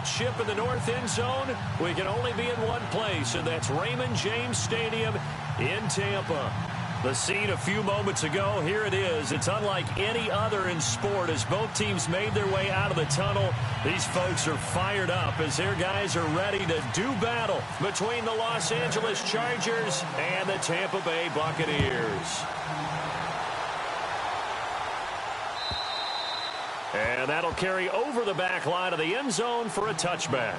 ship in the north end zone, we can only be in one place, and that's Raymond James Stadium in Tampa. The scene a few moments ago, here it is. It's unlike any other in sport as both teams made their way out of the tunnel. These folks are fired up as their guys are ready to do battle between the Los Angeles Chargers and the Tampa Bay Buccaneers. And that'll carry over the back line of the end zone for a touchback.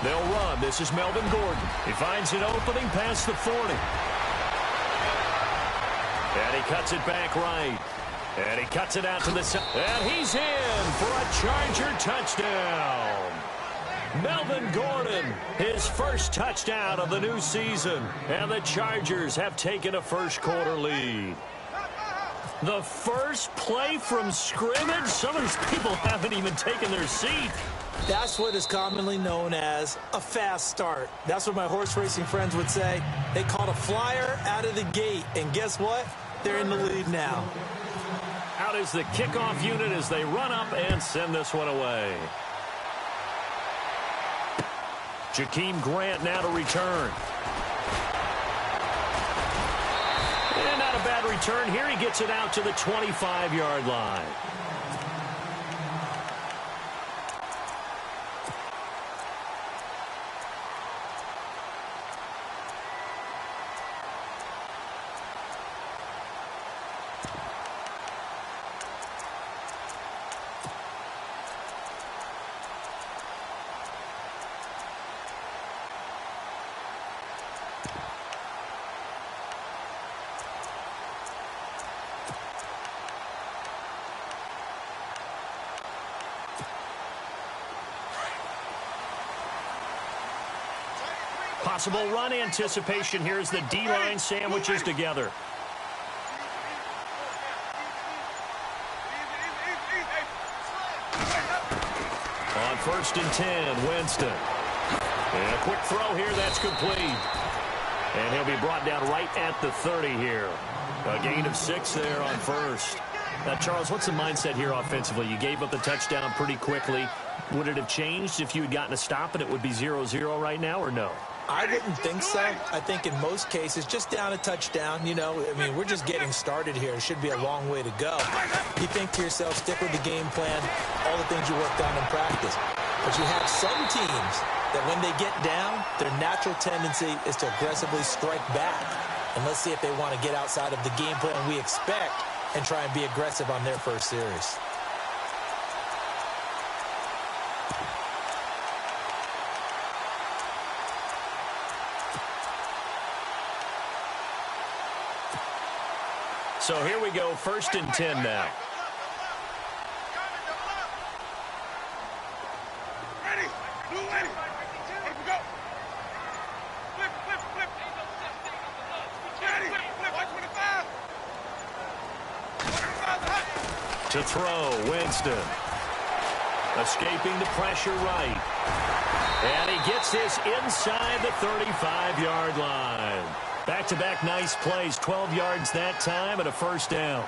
They'll run. This is Melvin Gordon. He finds an opening past the 40. And he cuts it back right. And he cuts it out to the side. And he's in for a Charger touchdown. Melvin Gordon, his first touchdown of the new season. And the Chargers have taken a first-quarter lead. The first play from scrimmage? Some of these people haven't even taken their seat. That's what is commonly known as a fast start. That's what my horse racing friends would say. They caught a flyer out of the gate, and guess what? They're in the lead now. Out is the kickoff unit as they run up and send this one away. Jakeem Grant now to return. And not a bad return here. He gets it out to the 25-yard line. Possible run anticipation here as the D-line sandwiches together. On 1st and 10, Winston. And a quick throw here, that's complete. And he'll be brought down right at the 30 here. A gain of 6 there on first. Now, Charles, what's the mindset here offensively? You gave up the touchdown pretty quickly. Would it have changed if you had gotten a stop and it would be 0-0 right now, or no? I wouldn't think so. I think in most cases, just down a touchdown, you know, I mean, we're just getting started here. It should be a long way to go. You think to yourself, stick with the game plan, all the things you worked on in practice. But you have some teams that when they get down, their natural tendency is to aggressively strike back. And let's see if they want to get outside of the game plan we expect and try and be aggressive on their first series. So here we go, 1st and 10 now. Ready? Blue ready. Here we go. Flip, flip, flip. Ready? Flip, 125. 125 hot. To throw, Winston. Escaping the pressure right. And he gets this inside the 35-yard line. Back-to-back nice plays, 12 yards that time and a first down.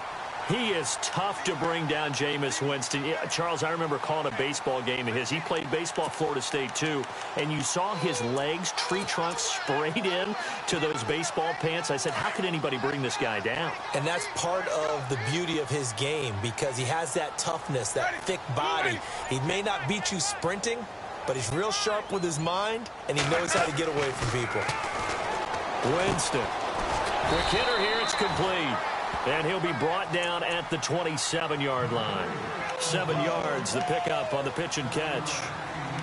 He is tough to bring down, Jameis Winston. Yeah, Charles, I remember calling a baseball game of his. He played baseball at Florida State, too. And you saw his legs, tree trunks sprayed in to those baseball pants. I said, how could anybody bring this guy down? And that's part of the beauty of his game because he has that toughness, that thick body. He may not beat you sprinting, but he's real sharp with his mind, and he knows how to get away from people. Winston. Quick hitter here, it's complete. And he'll be brought down at the 27-yard line. 7 yards, the pickup on the pitch and catch.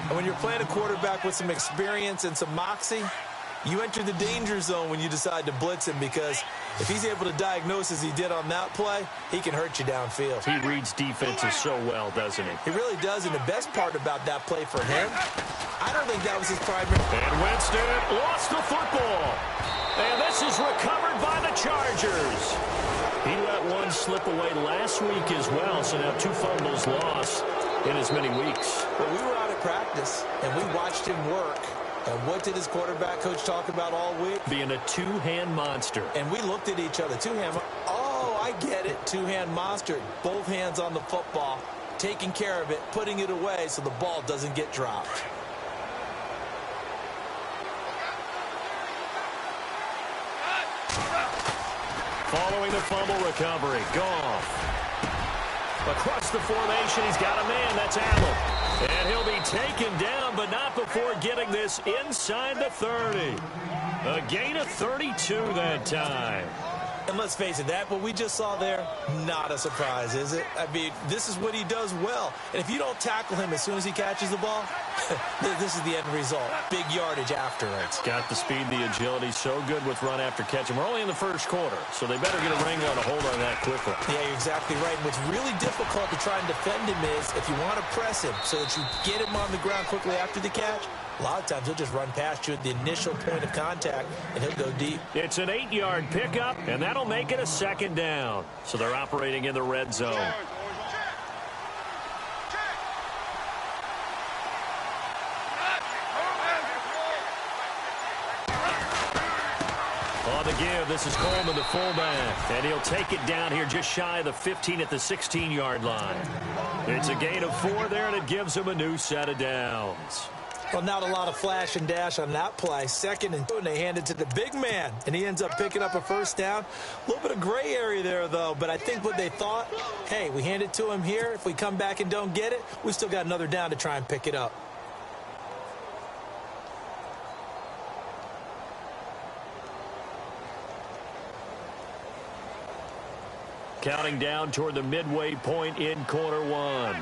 And when you're playing a quarterback with some experience and some moxie, you enter the danger zone when you decide to blitz him, because if he's able to diagnose as he did on that play, he can hurt you downfield. He reads defenses so well, doesn't he? He really does, and the best part about that play for him, I don't think that was his primary. And Winston lost the football. And this is recovered by the Chargers. He let one slip away last week as well, so now 2 fumbles lost in as many weeks. Well, we were out at practice, and we watched him work. And what did his quarterback coach talk about all week? Being a 2-hand monster. And we looked at each other. 2-hand. Oh, I get it. 2-hand monster. Both hands on the football, taking care of it, putting it away so the ball doesn't get dropped. Following the fumble recovery, Goff. Across the formation, he's got a man. That's Allen. And he'll be taken down, but not before getting this inside the 30. A gain of 32 that time. And let's face it, that what we just saw there, not a surprise, is it? I mean, this is what he does well. And if you don't tackle him as soon as he catches the ball, this is the end result. Big yardage afterwards. Got the speed, the agility, so good with run after catch. And we're only in the first quarter, so they better get a wrangle and a hold on that quickly. Yeah, you're exactly right. And what's really difficult to try and defend him is if you want to press him so that you get him on the ground quickly after the catch, a lot of times he'll just run past you at the initial point of contact, and he'll go deep. It's an 8-yard pickup, and that'll make it a 2nd down. So they're operating in the red zone. On the give, this is Coleman, the fullback, and he'll take it down here just shy of the 15 at the 16-yard line. It's a gain of 4 there, and it gives him a new set of downs. Well, not a lot of flash and dash on that play. 2nd and 2, and they hand it to the big man, and he ends up picking up a 1st down. A little bit of gray area there, though, but I think what they thought, hey, we hand it to him here. If we come back and don't get it, we still got another down to try and pick it up. Counting down toward the midway point in quarter 1.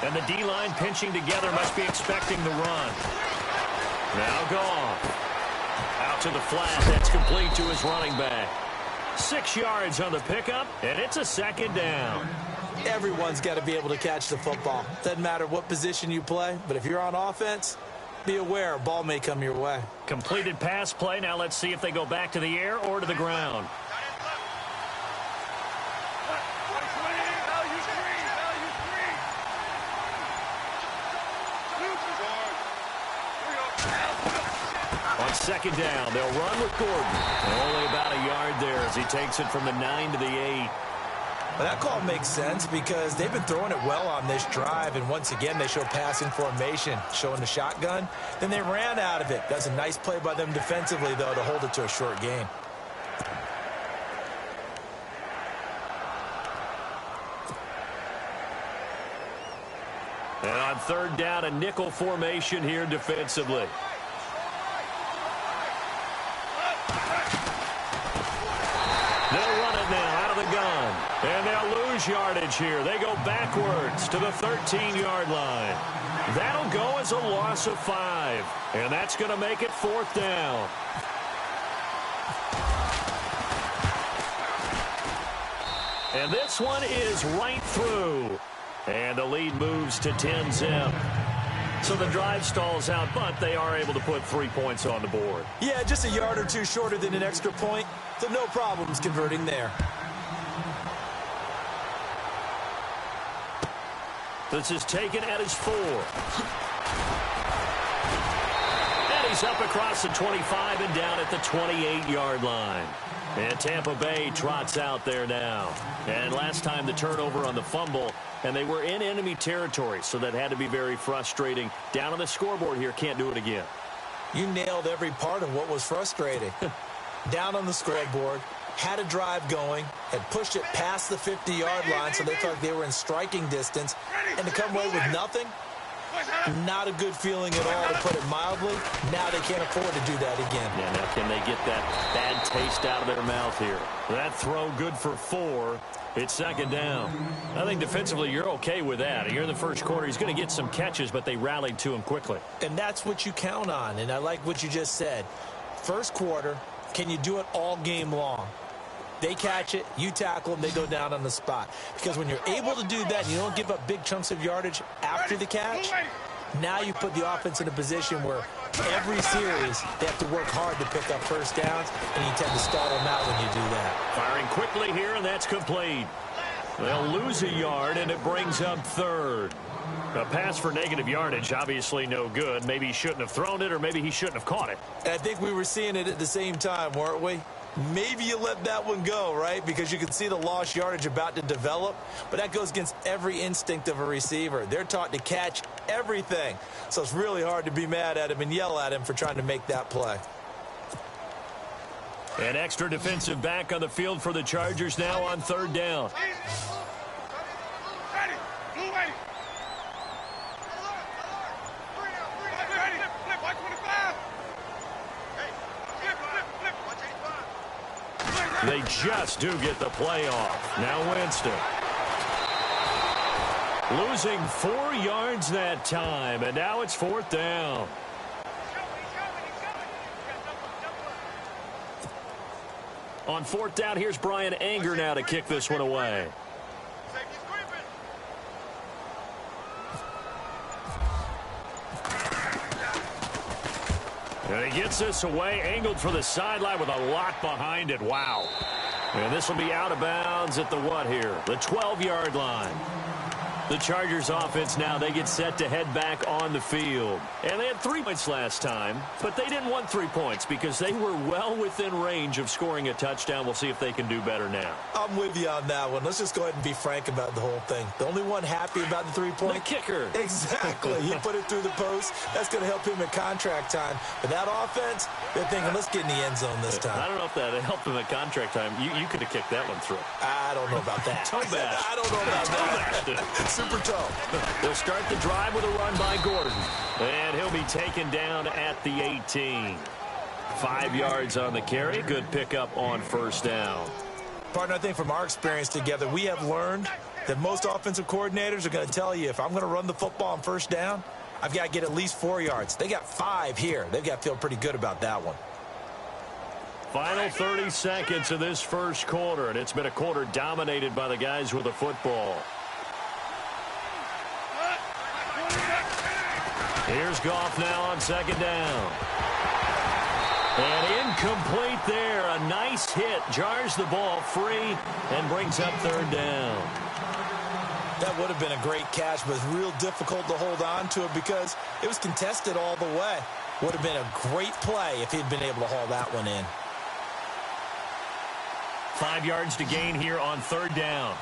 And the D-line pinching together, must be expecting the run. Now Goff. Out to the flat. That's complete to his running back. 6 yards on the pickup, and it's a 2nd down. Everyone's got to be able to catch the football. Doesn't matter what position you play, but if you're on offense, be aware a ball may come your way. Completed pass play. Now let's see if they go back to the air or to the ground. On 2nd down, they'll run with Gordon. Only about a yard there as he takes it from the 9 to the 8. Well, that call makes sense because they've been throwing it well on this drive, and once again they show passing formation, showing the shotgun. Then they ran out of it. That's a nice play by them defensively, though, to hold it to a short gain. And on 3rd down, a nickel formation here defensively. They'll run it now out of the gun. And they'll lose yardage here. They go backwards to the 13-yard line. That'll go as a loss of 5. And that's going to make it 4th down. And this one is right through. And the lead moves to 10-zip. So the drive stalls out, but they are able to put 3 points on the board. Yeah, just a yard or 2 shorter than an extra point, so no problems converting there. This is taken at his 4. And he's up across the 25 and down at the 28-yard line. And Tampa Bay trots out there now. And last time the turnover on the fumble, and they were in enemy territory, so that had to be very frustrating. Down on the scoreboard here, can't do it again. You nailed every part of what was frustrating. Down on the scoreboard, had a drive going, had pushed it past the 50-yard line, so they thought they were in striking distance, and to come away with nothing, Not a good feeling at all, to put it mildly. Now they can't afford to do that again. Yeah, now can they get that bad taste out of their mouth here? That throw good for 4. It's second down. I think defensively you're okay with that. Here in the first quarter, he's going to get some catches, but they rallied to him quickly. And that's what you count on, and I like what you just said. First quarter, can you do it all game long? They catch it, you tackle them, they go down on the spot. Because when you're able to do that and you don't give up big chunks of yardage after the catch, now you put the offense in a position where every series they have to work hard to pick up first downs, and you tend to stall them out when you do that. Firing quickly here, and that's complete. They'll lose a yard, and it brings up third. A pass for negative yardage, obviously no good. Maybe he shouldn't have thrown it, or maybe he shouldn't have caught it. I think we were seeing it at the same time, weren't we? Maybe you let that one go, right? Because you can see the lost yardage about to develop. But that goes against every instinct of a receiver. They're taught to catch everything. So it's really hard to be mad at him and yell at him for trying to make that play. An extra defensive back on the field for the Chargers now on third down. They just do get the play off. Now Winston. Losing 4 yards that time, and now it's fourth down. On fourth down, here's Brian Anger now to kick this one away. And he gets this away, angled for the sideline with a lot behind it. Wow. And this will be out of bounds at the what here? The 12-yard line. The Chargers offense now, they get set to head back on the field. And they had 3 points last time, but they didn't want 3 points because they were well within range of scoring a touchdown. We'll see if they can do better now. I'm with you on that one. Let's just go ahead and be frank about the whole thing. The only one happy about the 3-point? The kicker. Exactly. He put it through the post. That's going to help him in contract time. But that offense, they're thinking, let's get in the end zone this time. I don't know if that helped him at contract time. You could have kicked that one through. I don't know about that. Toe bash. I don't know about that. Super toe. They'll start the drive with a run by Gordon. And he'll be taken down at the 18. 5 yards on the carry. Good pickup on first down. Partner, I think from our experience together, we have learned that most offensive coordinators are going to tell you, if I'm going to run the football on first down, I've got to get at least 4 yards. They got 5 here. They've got to feel pretty good about that one. Final 30 seconds of this first quarter, and it's been a quarter dominated by the guys with the football. Here's Goff now on second down. And incomplete there. A nice hit. Jars the ball free and brings up third down. That would have been a great catch, but it's real difficult to hold on to it because it was contested all the way. Would have been a great play if he'd been able to haul that one in. 5 yards to gain here on third down.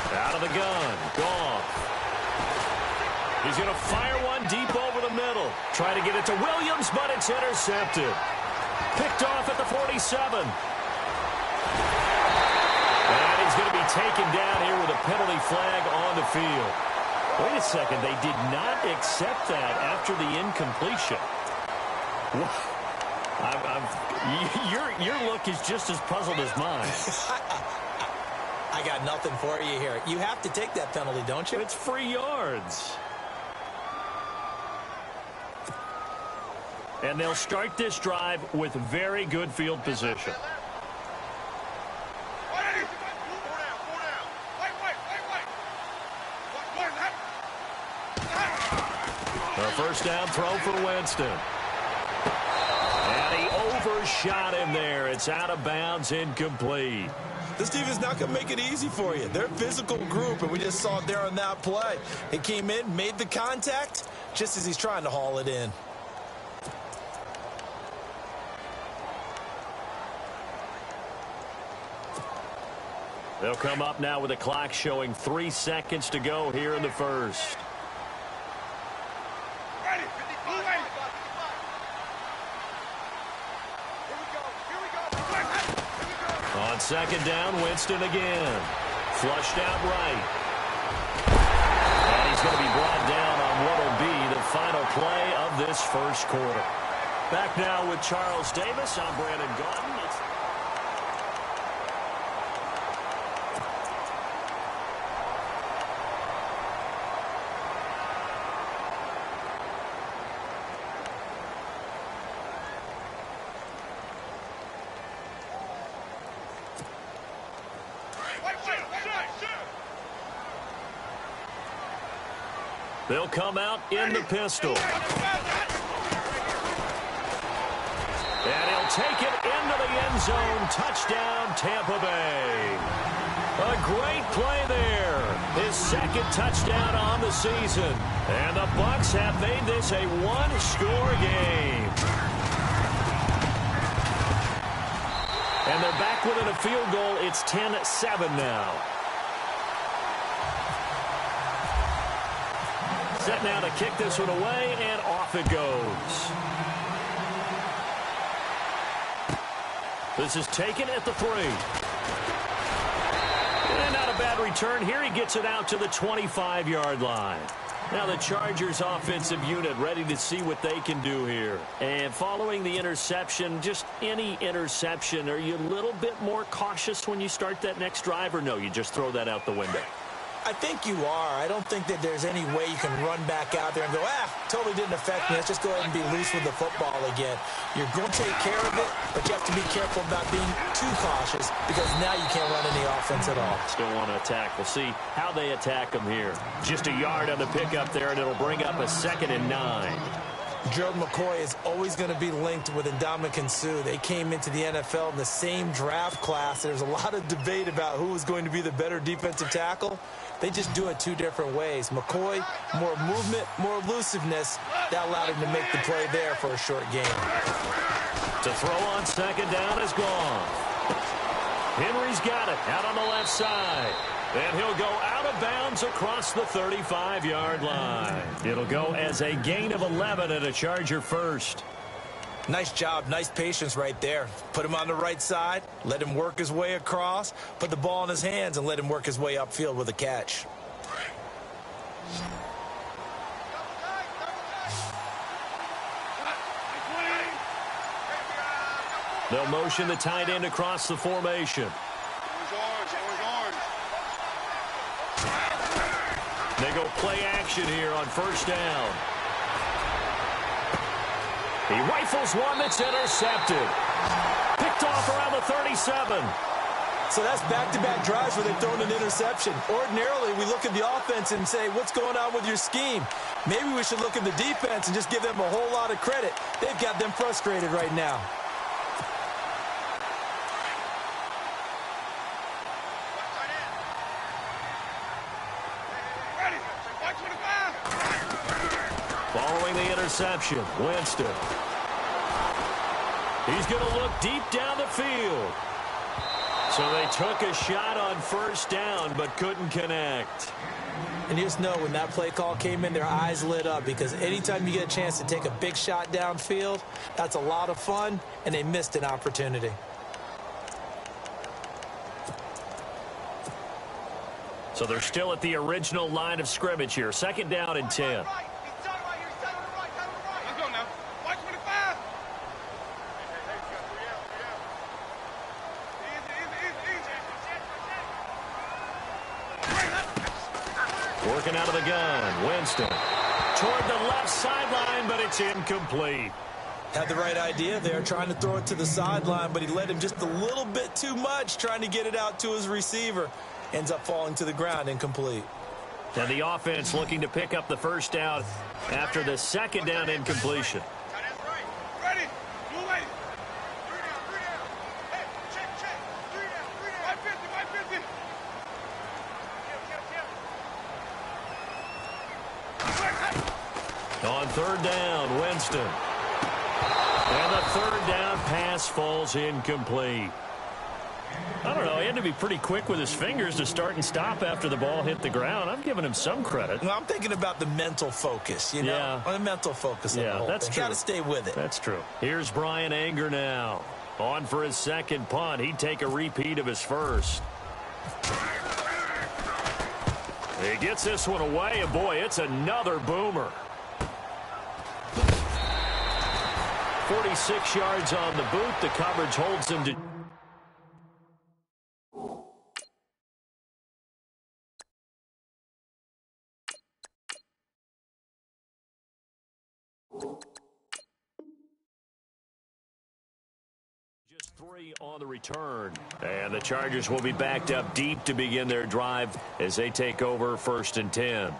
Out of the gun, Goff. He's going to fire one deep over the middle. Try to get it to Williams, but it's intercepted. Picked off at the 47. And he's going to be taken down here with a penalty flag on the field. Wait a second, they did not accept that after the incompletion. Your look is just as puzzled as mine. I got nothing for you here. You have to take that penalty, don't you? It's free yards. And they'll start this drive with very good field position. A first down throw for Winston. And he overshot him there. It's out of bounds, incomplete. This team is not going to make it easy for you. They're a physical group, and we just saw it there on that play. He came in, made the contact, just as he's trying to haul it in. They'll come up now with the clock showing 3 seconds to go here in the first. Ready. On second down, Winston again. Flushed out right. And he's going to be brought down on what will be the final play of this first quarter. Back now with Charles Davis. I'm Brandon Gaudin. They'll come out in the pistol. And he'll take it into the end zone. Touchdown, Tampa Bay. A great play there. His second touchdown on the season. And the Bucs have made this a one-score game. And they're back within a field goal. It's 10-7 now. Set now to kick this one away, and off it goes. This is taken at the 3. And not a bad return here. He gets it out to the 25-yard line. Now the Chargers offensive unit ready to see what they can do here. And following the interception, just any interception, are you a little bit more cautious when you start that next drive, or no, you just throw that out the window? I think you are. I don't think that there's any way you can run back out there and go, totally didn't affect me. Let's just go ahead and be loose with the football again. You're going to take care of it, but you have to be careful about being too cautious because now you can't run any offense at all. Still want to attack. We'll see how they attack them here. Just a yard on the pickup there, and it'll bring up a 2nd and 9. Gerald McCoy is always going to be linked with Ndamukong Suh. They came into the NFL in the same draft class. There's a lot of debate about who is going to be the better defensive tackle. They just do it two different ways. McCoy, more movement, more elusiveness. That allowed him to make the play there for a short game. To throw on second down is gone. Henry's got it out on the left side. And he'll go out of bounds across the 35-yard line. It'll go as a gain of 11 and a Charger first. Nice job, nice patience right there. Put him on the right side, let him work his way across, put the ball in his hands, and let him work his way upfield with a catch. They'll motion the tight end across the formation. They go play action here on first down. He rifles one that's intercepted. Picked off around the 37. So that's back-to-back drives where they've thrown an interception. Ordinarily, we look at the offense and say, what's going on with your scheme? Maybe we should look at the defense and just give them a whole lot of credit. They've got them frustrated right now. Following the interception, Winston. He's going to look deep down the field. So they took a shot on first down but couldn't connect. And you just know when that play call came in, their eyes lit up because anytime you get a chance to take a big shot downfield, that's a lot of fun, and they missed an opportunity. So they're still at the original line of scrimmage here. Second down and 10. Working out of the gun, Winston. Toward the left sideline, but it's incomplete. Had the right idea there, trying to throw it to the sideline, but he led him just a little bit too much, trying to get it out to his receiver. Ends up falling to the ground, incomplete. And the offense looking to pick up the first down after the second down incompletion. On third down, Winston. And the third down pass falls incomplete. I don't know. He had to be pretty quick with his fingers to start and stop after the ball hit the ground. I'm giving him some credit. Well, I'm thinking about the mental focus, you know? Yeah. The mental focus of the whole that's thing. true. Got to stay with it. That's true. Here's Brian Anger now. On for his second punt. He'd take a repeat of his first. He gets this one away, and boy, it's another boomer. 46 yards on the boot. The coverage holds him to... just 3 on the return. And the Chargers will be backed up deep to begin their drive as they take over 1st and 10.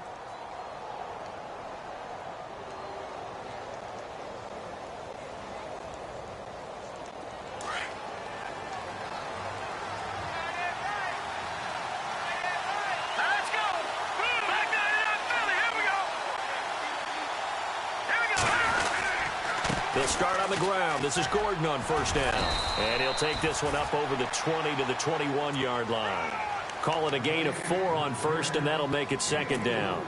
They'll start on the ground. This is Gordon on 1st down. And he'll take this one up over the 20 to the 21-yard line. Call it a gain of 4 on 1st, and that'll make it 2nd down.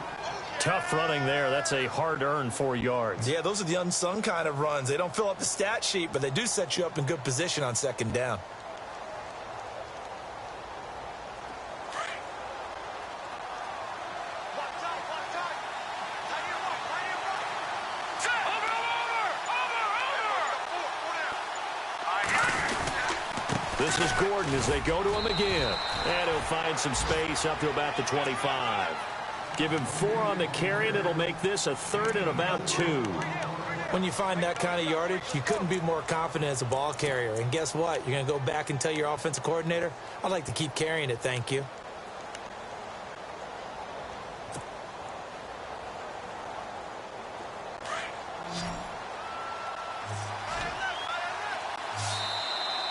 Tough running there. That's a hard-earned 4 yards. Yeah, those are the unsung kind of runs. They don't fill up the stat sheet, but they do set you up in good position on 2nd down. This is Gordon as they go to him again. And he'll find some space up to about the 25. Give him 4 on the carry, and it'll make this a 3rd and about 2. When you find that kind of yardage, you couldn't be more confident as a ball carrier. And guess what? You're going to go back and tell your offensive coordinator, I'd like to keep carrying it, thank you.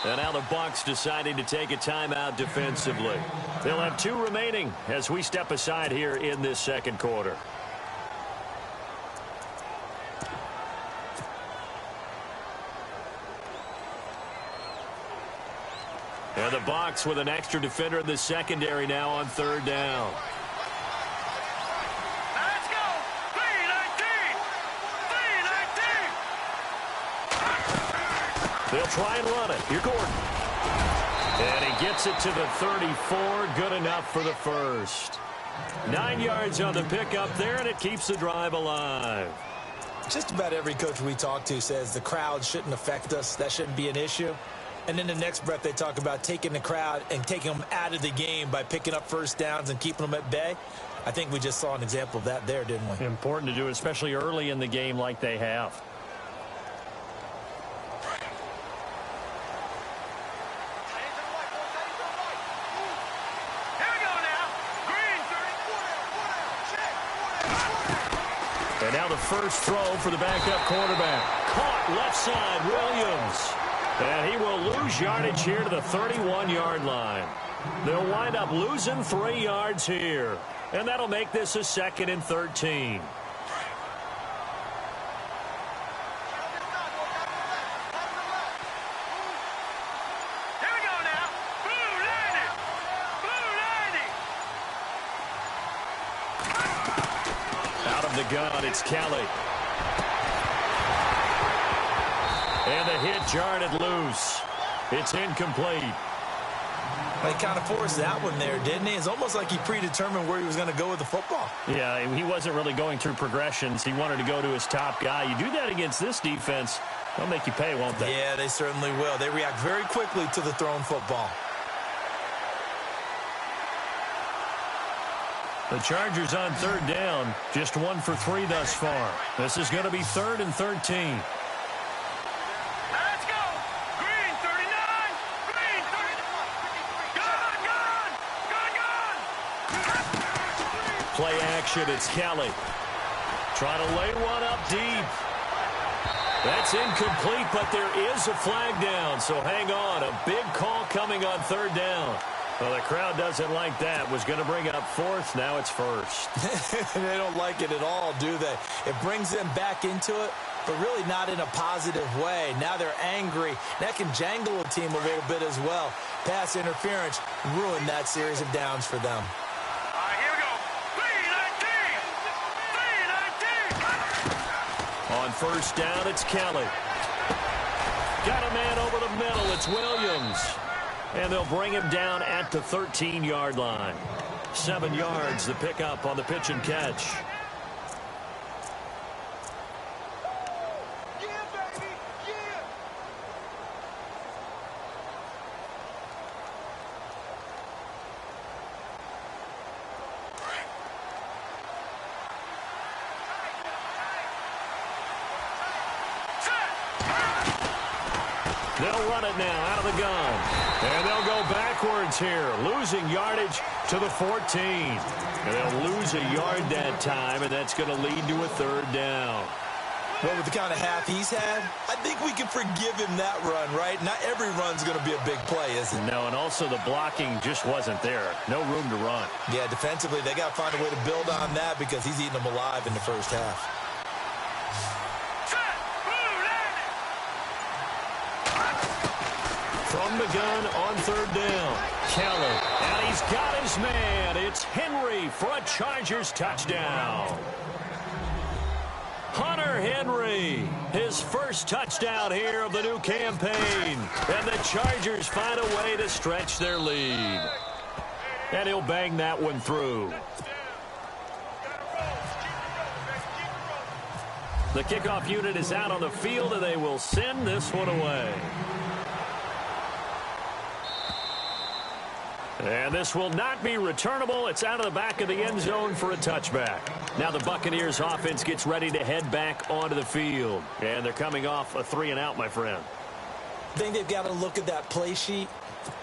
And now the Bucs deciding to take a timeout defensively. They'll have 2 remaining as we step aside here in this 2nd quarter. And the Bucs with an extra defender in the secondary now on 3rd down. Let's go! 3-19! They'll try and run it. Here, Gordon. And he gets it to the 34. Good enough for the first. 9 yards on the pickup there, and it keeps the drive alive. Just about every coach we talk to says the crowd shouldn't affect us. That shouldn't be an issue. And then the next breath they talk about taking the crowd and taking them out of the game by picking up 1st downs and keeping them at bay. I think we just saw an example of that there, didn't we? Important to do, especially early in the game like they have. And now the first throw for the backup quarterback. Caught left side, Williams. And he will lose yardage here to the 31-yard line. They'll wind up losing 3 yards here. And that'll make this a 2nd and 13. Out of the gun, it's Kelly. And the hit jarred it loose. It's incomplete. He kind of forced that one there, didn't he? It's almost like he predetermined where he was going to go with the football. Yeah, he wasn't really going through progressions. He wanted to go to his top guy. You do that against this defense, they'll make you pay, won't they? Yeah, they certainly will. They react very quickly to the thrown football. The Chargers on 3rd down, just 1 for 3 thus far. This is going to be 3rd and 13. Let's go! Green 39! Green 39! Gone! Play action, it's Kelly. Trying to lay one up deep. That's incomplete, but there is a flag down, so hang on. A big call coming on 3rd down. Well, the crowd doesn't like that. Was going to bring up 4th. Now it's 1st. They don't like it at all, do they? It brings them back into it, but really not in a positive way. Now they're angry. That can jangle a team a little bit as well. Pass interference ruined that series of downs for them. All right, here we go. 3-19! 3-19! On 1st down, it's Kelly. Got a man over the middle. It's Williams. And they'll bring him down at the 13-yard line. 7 yards the pickup on the pitch and catch. They'll run it now out of the gun. And they'll go backwards here, losing yardage to the 14. And they'll lose a yard that time, and that's going to lead to a 3rd down. Well, with the kind of half he's had, I think we can forgive him that run, right? Not every run's going to be a big play, is it? No, and also the blocking just wasn't there. No room to run. Yeah, defensively, they got to find a way to build on that because he's eating them alive in the first half. From the gun on 3rd down. Keller, and he's got his man. It's Henry for a Chargers touchdown. Hunter Henry, his first touchdown here of the new campaign. And the Chargers find a way to stretch their lead. And he'll bang that one through. The kickoff unit is out on the field, and they will send this one away. And this will not be returnable. It's out of the back of the end zone for a touchback. Now the Buccaneers offense gets ready to head back onto the field. And they're coming off a 3-and-out, my friend. I think they've got to look at that play sheet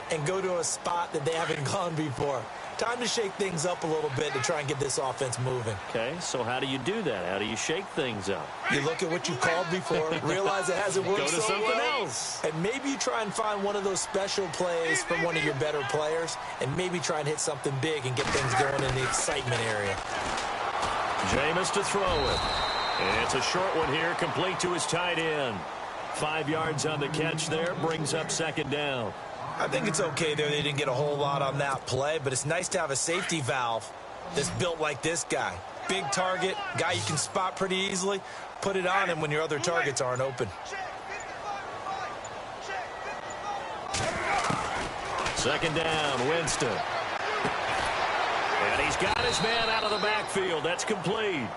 and go to a spot that they haven't gone before. Time to shake things up a little bit to try and get this offense moving. Okay, so how do you do that? How do you shake things up? You look at what you called before, realize it hasn't worked Go to so something well, else. and maybe you try and find one of those special plays from one of your better players, and maybe try and hit something big and get things going in the excitement area. Jameis to throw it. And it's a short one here, complete to his tight end. 5 yards on the catch there, brings up 2nd down. I think it's okay there. They didn't get a whole lot on that play, but it's nice to have a safety valve that's built like this guy. Big target, guy you can spot pretty easily. Put it on him when your other targets aren't open. 2nd down, Winston. And he's got his man out of the backfield. That's complete.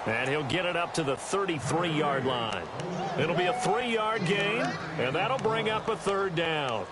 And he'll get it up to the 33-yard line. It'll be a 3-yard gain, and that'll bring up a 3rd down.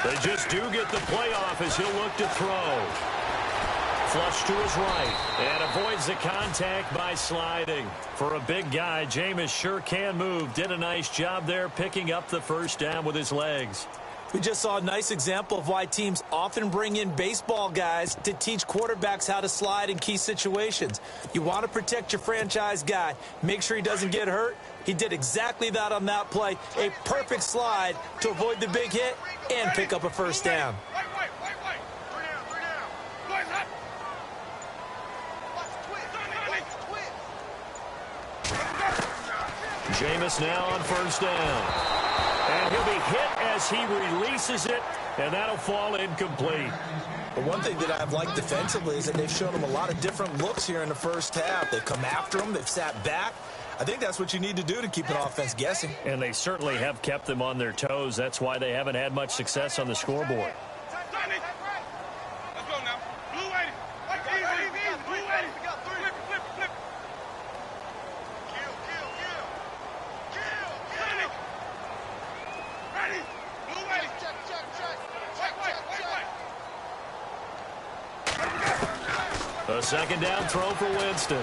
They just do get the playoff as he'll look to throw. Flush to his right and avoids the contact by sliding. For a big guy, Jameis sure can move. Did a nice job there picking up the 1st down with his legs. We just saw a nice example of why teams often bring in baseball guys to teach quarterbacks how to slide in key situations. You want to protect your franchise guy. Make sure he doesn't get hurt. He did exactly that on that play. A perfect slide to avoid the big hit and pick up a 1st down. Jameis now on 1st down. And he'll be hit as he releases it, and that'll fall incomplete. But one thing that I've liked defensively is that they've shown him a lot of different looks here in the first half. They've come after him. They've sat back. I think that's what you need to do to keep an offense guessing. And they certainly have kept them on their toes. That's why they haven't had much success on the scoreboard. A 2nd down throw for Winston.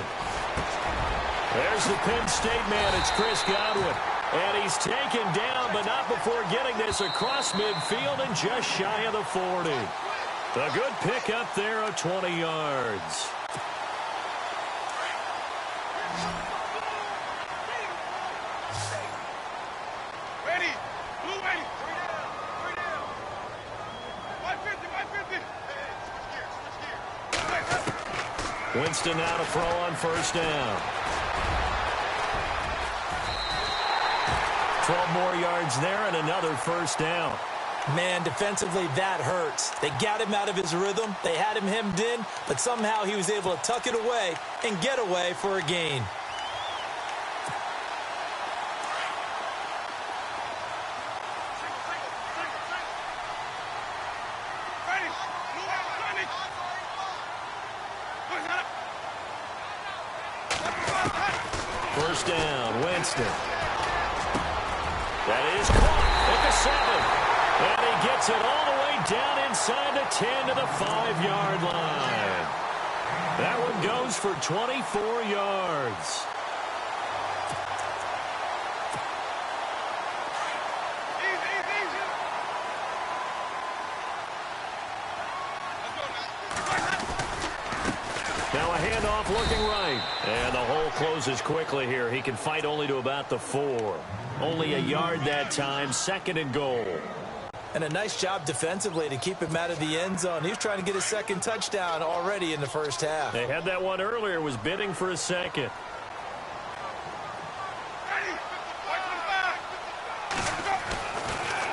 There's the Penn State man. It's Chris Godwin. And he's taken down, but not before getting this across midfield and just shy of the 40. A good pick up there of 20 yards. Ready. Blue ready. 3 down. 550, 550. Switch gears. Winston now to throw on first down. 12 more yards there and another first down. Man, defensively, that hurts. They got him out of his rhythm. They had him hemmed in, but somehow he was able to tuck it away and get away for a gain. First down, Winston. That is caught at the 7. And he gets it all the way down inside the 10 to the 5-yard line. That one goes for 24 yards. Now a handoff looking right. And the hole closes quickly here. He can fight only to about the 4. Only a yard that time, 2nd and goal. And a nice job defensively to keep him out of the end zone. He was trying to get his second touchdown already in the first half. They had that one earlier, was bidding for a second.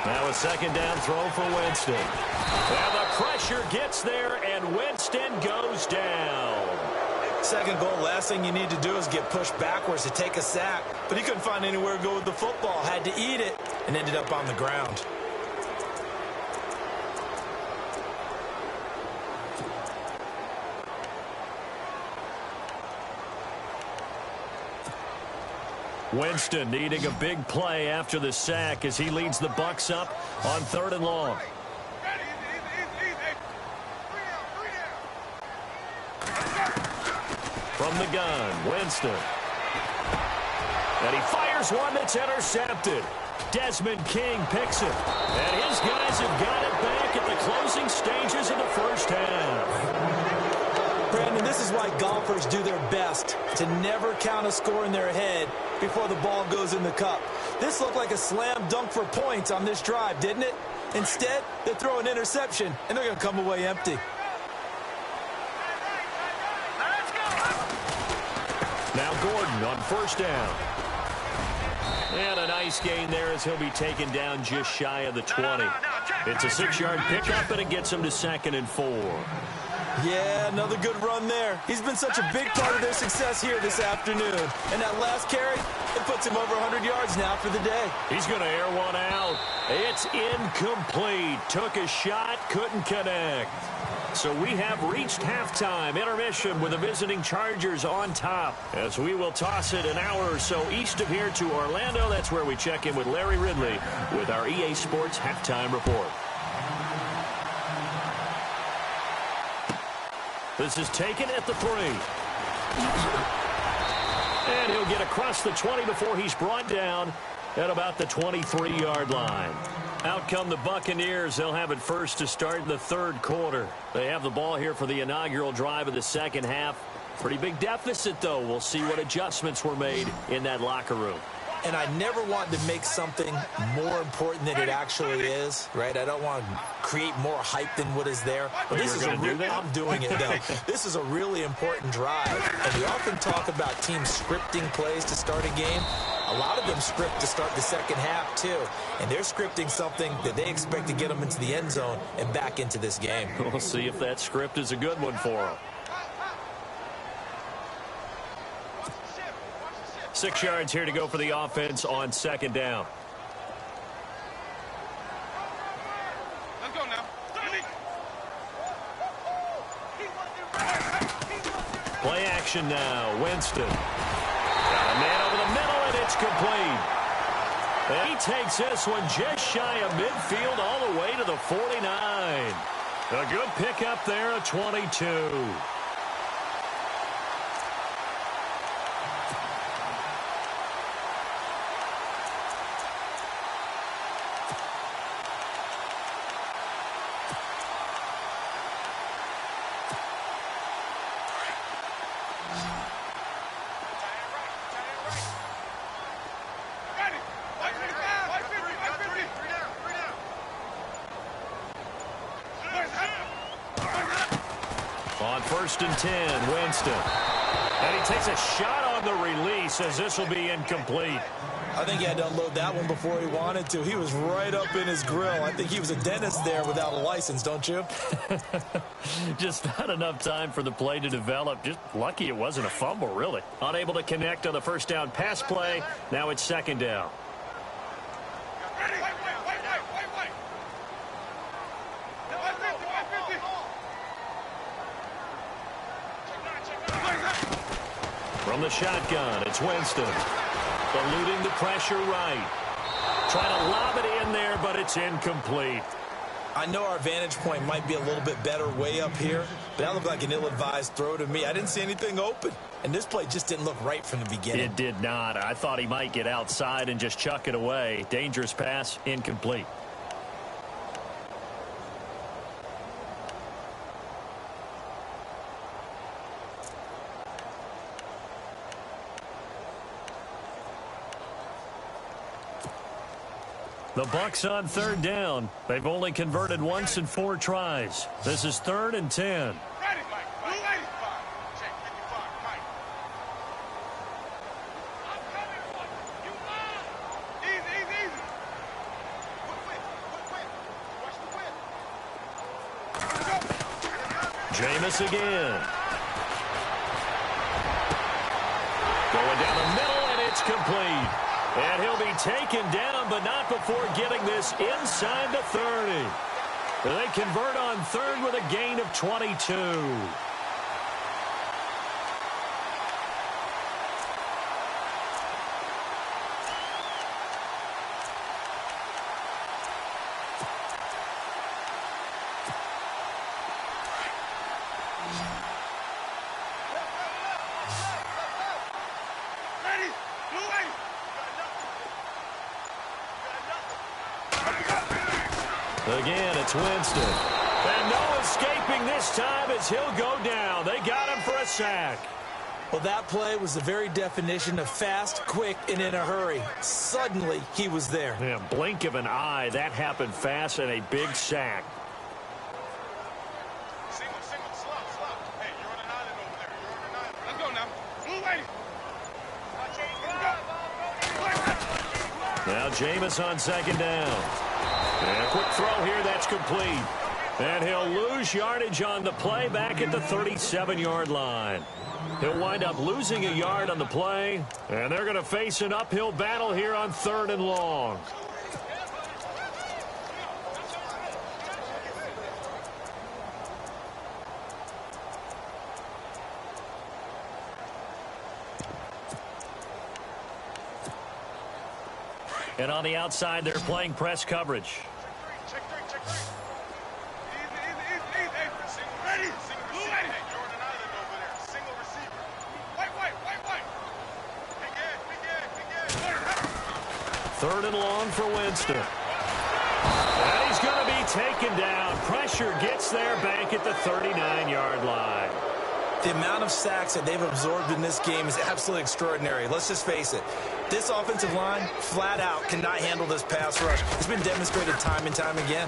Now a second down throw for Winston. And the pressure gets there, and Winston goes down. Second goal, last thing you need to do is get pushed backwards to take a sack. But he couldn't find anywhere to go with the football. Had to eat it and ended up on the ground. Winston needing a big play after the sack as he leads the Bucs up on 3rd and long. From the gun, Winston. And he fires one that's intercepted. Desmond King picks it. And his guys have got it back at the closing stages of the first half. Brandon, this is why golfers do their best to never count a score in their head before the ball goes in the cup. This looked like a slam dunk for points on this drive, didn't it? Instead, they throw an interception, and they're going to come away empty. Now Gordon on first down. And a nice gain there as he'll be taken down just shy of the 20. It's a 6-yard pickup, and it gets him to 2nd and 4. Yeah, another good run there. He's been such a big part of their success here this afternoon. And that last carry, it puts him over 100 yards now for the day. He's going to air one out. It's incomplete. Took a shot, couldn't connect. So we have reached halftime intermission with the visiting Chargers on top, as we will toss it an hour or so east of here to Orlando. That's where we check in with Larry Ridley with our EA Sports halftime report. This is taken at the 3. And he'll get across the 20 before he's brought down at about the 23-yard line. Out come the Buccaneers. They'll have it first to start in the 3rd quarter. They have the ball here for the inaugural drive of the second half. Pretty big deficit, though. We'll see what adjustments were made in that locker room. And I never want to make something more important than it actually is, right? I don't want to create more hype than what is there. But this is I'm doing it, though. This is a really important drive. And we often talk about teams scripting plays to start a game. A lot of them script to start the second half, too. And they're scripting something that they expect to get them into the end zone and back into this game. We'll see if that script is a good one for them. 6 yards here to go for the offense on 2nd down. Let's go now. Play action now. Winston. Got a man over the middle, and it's complete. And he takes this one just shy of midfield all the way to the 49. A good pickup there at 22. On 1st and 10, Winston. And he takes a shot on the release as this will be incomplete. I think he had to unload that one before he wanted to. He was right up in his grill. I think he was a dentist there without a license, don't you? Just not enough time for the play to develop. Just lucky it wasn't a fumble, really. Unable to connect on the first down pass play. Now it's second down. From the shotgun, it's Winston. Eluding the pressure right. Trying to lob it in there, but it's incomplete. I know our vantage point might be a little bit better way up here, but that looked like an ill-advised throw to me. I didn't see anything open, and this play just didn't look right from the beginning. It did not. I thought he might get outside and just chuck it away. Dangerous pass, incomplete. The Bucs on third down. They've only converted once in 4 tries. This is 3rd and 10. Ready, Mike. Blue 85. Check 55, Mike. I'm coming for you. You are. Easy. Quick. Watch the whip. Jameis again. Going down the middle, and it's complete. And he'll be taken down, but not before getting this inside the 30. They convert on 3rd with a gain of 22. Ready. Blue 80. Again, it's Winston. And no escaping this time as he'll go down. They got him for a sack. Well, that play was the very definition of fast, quick, and in a hurry. Suddenly, he was there. Yeah, blink of an eye. That happened fast and a big sack. Single, slow. Hey, you're on an island over there. You're on an island. Let's go now. Blue 80. Now Jameis on second down. And a quick throw here, that's complete. And he'll lose yardage on the play back at the 37-yard line. He'll wind up losing a yard on the play, and they're going to face an uphill battle here on 3rd and long. And on the outside, they're playing press coverage. Check three. Easy. Single ready. Blue 80. Hey, you're on an island over there. Single receiver. White. Big 3rd and long for Winston. And he's going to be taken down. Pressure gets there back at the 39-yard line. The amount of sacks that they've absorbed in this game is absolutely extraordinary. Let's just face it. This offensive line, flat out, cannot handle this pass rush. It's been demonstrated time and time again.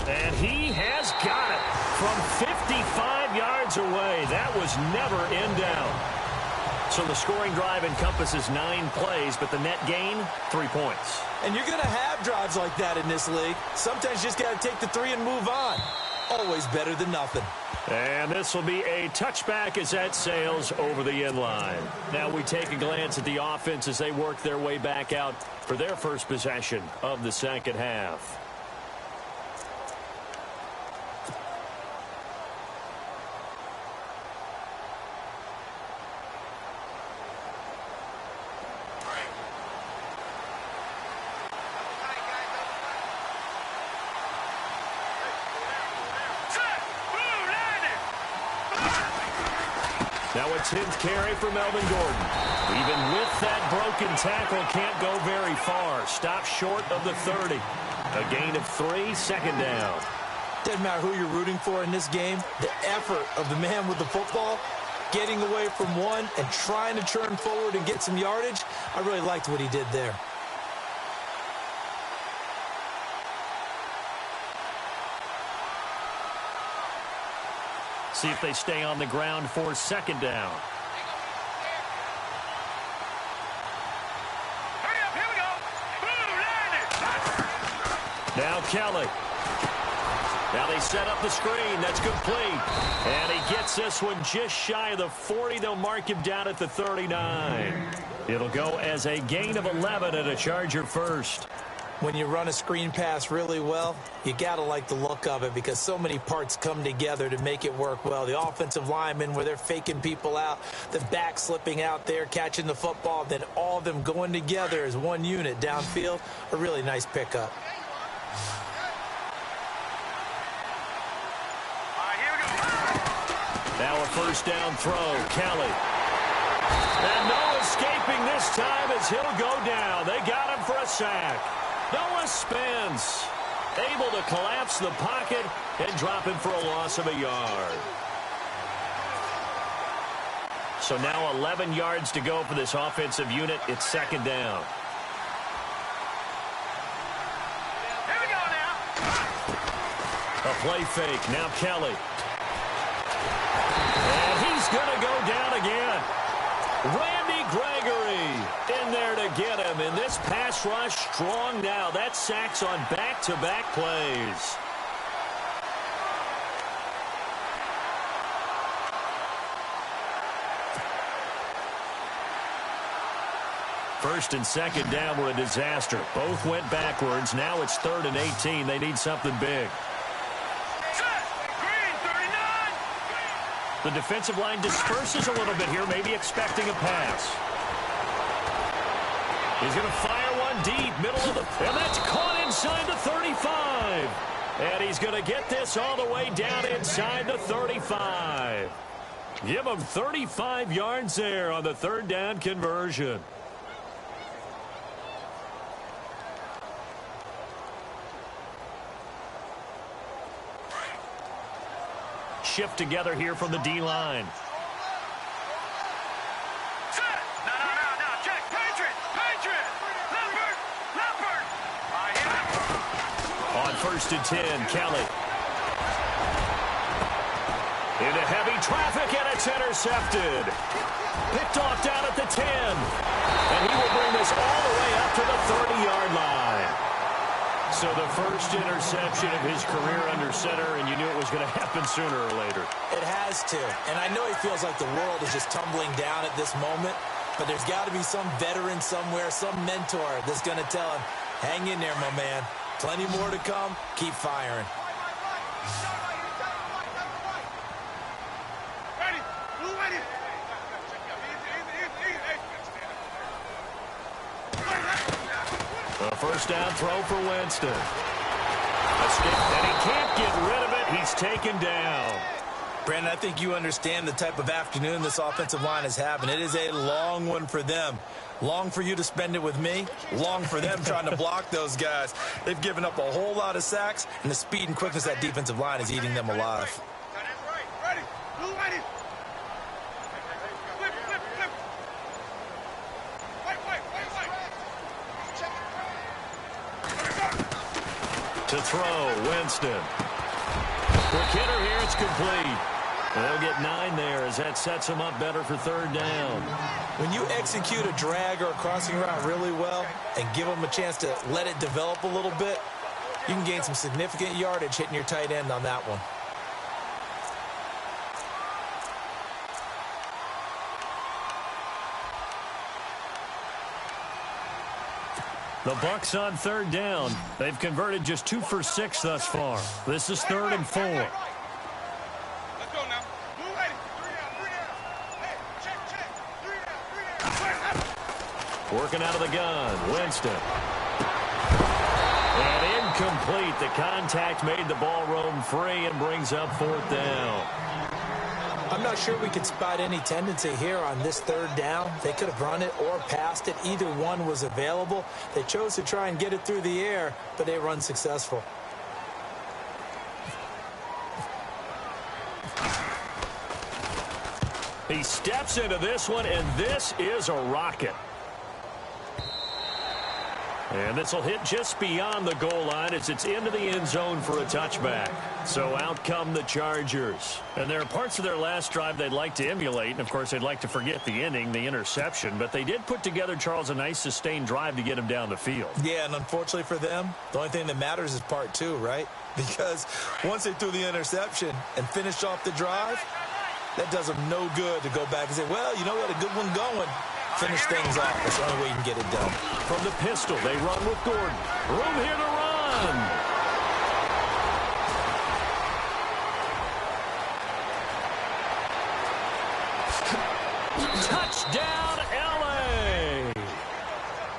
And he has got it from 55 yards away. That was never in down. So the scoring drive encompasses 9 plays, but the net gain, 3 points. And you're going to have drives like that in this league. Sometimes you just got to take the 3 and move on. Always better than nothing. And this will be a touchback as that sails over the end line. Now we take a glance at the offense as they work their way back out for their first possession of the second half. Now a 10th carry for Melvin Gordon. Even with that broken tackle, can't go very far. Stopped short of the 30. A gain of 3, second down. Doesn't matter who you're rooting for in this game. The effort of the man with the football, getting away from one and trying to turn forward and get some yardage, I really liked what he did there. See if they stay on the ground for second down. Hurry up, here we go. Boom, Now Kelly. Now they set up the screen. That's complete. And he gets this one just shy of the 40. They'll mark him down at the 39. It'll go as a gain of 11 and a Charger first. When you run a screen pass really well, you got to like the look of it because so many parts come together to make it work well. The offensive linemen, where they're faking people out, the back slipping out there, catching the football, then all of them going together as one unit downfield. A really nice pickup. Now a first down throw. Kelly. And no escaping this time as he'll go down. They got him for a sack. Noah Spence able to collapse the pocket and drop him for a loss of a yard. So now 11 yards to go for this offensive unit. It's second down. Here we go now. A play fake. Now Kelly. And he's going to go down again. Randy Gregory in there to get him. And this pass rush strong now. That's sacks on back-to-back plays. First and second down were a disaster. Both went backwards. Now it's 3rd and 18. They need something big. The defensive line disperses a little bit here, maybe expecting a pass. He's going to fire one deep, middle of the... And that's caught inside the 35. And he's going to get this all the way down inside the 35. Give him 35 yards there on the 3rd down conversion. Shift together here from the D-line. No, check. Patriot. Leopard. On 1st and 10, Kelly. Into heavy traffic, and it's intercepted. Picked off down at the 10. And he will bring this all the way up to the 30-yard line. So the first interception of his career under center, and you knew it was going to happen sooner or later. It has to. And I know he feels like the world is just tumbling down at this moment, but there's got to be some veteran somewhere, some mentor that's going to tell him, hang in there, my man. Plenty more to come. Keep firing. Ready. Blue ready. A first down throw for Winston. And he can't get rid of it. He's taken down. Brandon, I think you understand the type of afternoon this offensive line is having. It is a long one for them. Long for you to spend it with me. Long for them trying to block those guys. They've given up a whole lot of sacks, and the speed and quickness of that defensive line is eating them alive. Ready. Blue ready. Flip. Wait. To throw, Winston. Quick hitter here, it's complete. And they'll get 9 there as that sets them up better for 3rd down. When you execute a drag or a crossing route really well and give them a chance to let it develop a little bit, you can gain some significant yardage hitting your tight end on that one. The Bucs on 3rd down. They've converted just 2 for 6 thus far. This is 3rd and 4. Let's go now. Blue ready. 3 down. Hey, check. 3 down. Working out of the gun, Winston. And incomplete. The contact made the ball roam free and brings up 4th down. I'm not sure we could spot any tendency here on this 3rd down. They could have run it or passed it. Either one was available. They chose to try and get it through the air, but they run successful. He steps into this one, and this is a rocket. And this will hit just beyond the goal line as it's into the end zone for a touchback. So out come the Chargers. And there are parts of their last drive they'd like to emulate. And, of course, they'd like to forget the inning, the interception. But they did put together, Charles, a nice sustained drive to get him down the field. Yeah, and unfortunately for them, the only thing that matters is part two, right? Because once they threw the interception and finished off the drive, that does them no good to go back and say, well, you know, we had a good one going. Finish things off. That's the only way you can get it done. From the pistol, they run with Gordon. Room here to run. Touchdown, L.A.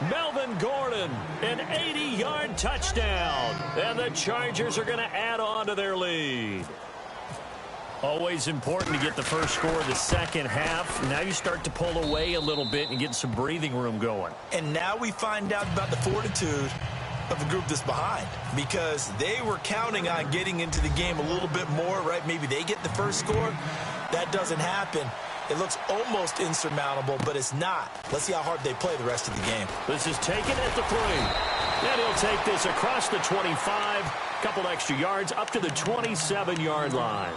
Melvin Gordon, an 80-yard touchdown. And the Chargers are going to add on to their lead. Always important to get the first score of the second half. Now you start to pull away a little bit and get some breathing room going. And now we find out about the fortitude of the group that's behind, because they were counting on getting into the game a little bit more, right? Maybe they get the first score. That doesn't happen. It looks almost insurmountable, but it's not. Let's see how hard they play the rest of the game. This is taken at the 3. And he'll take this across the 25, couple extra yards up to the 27-yard line.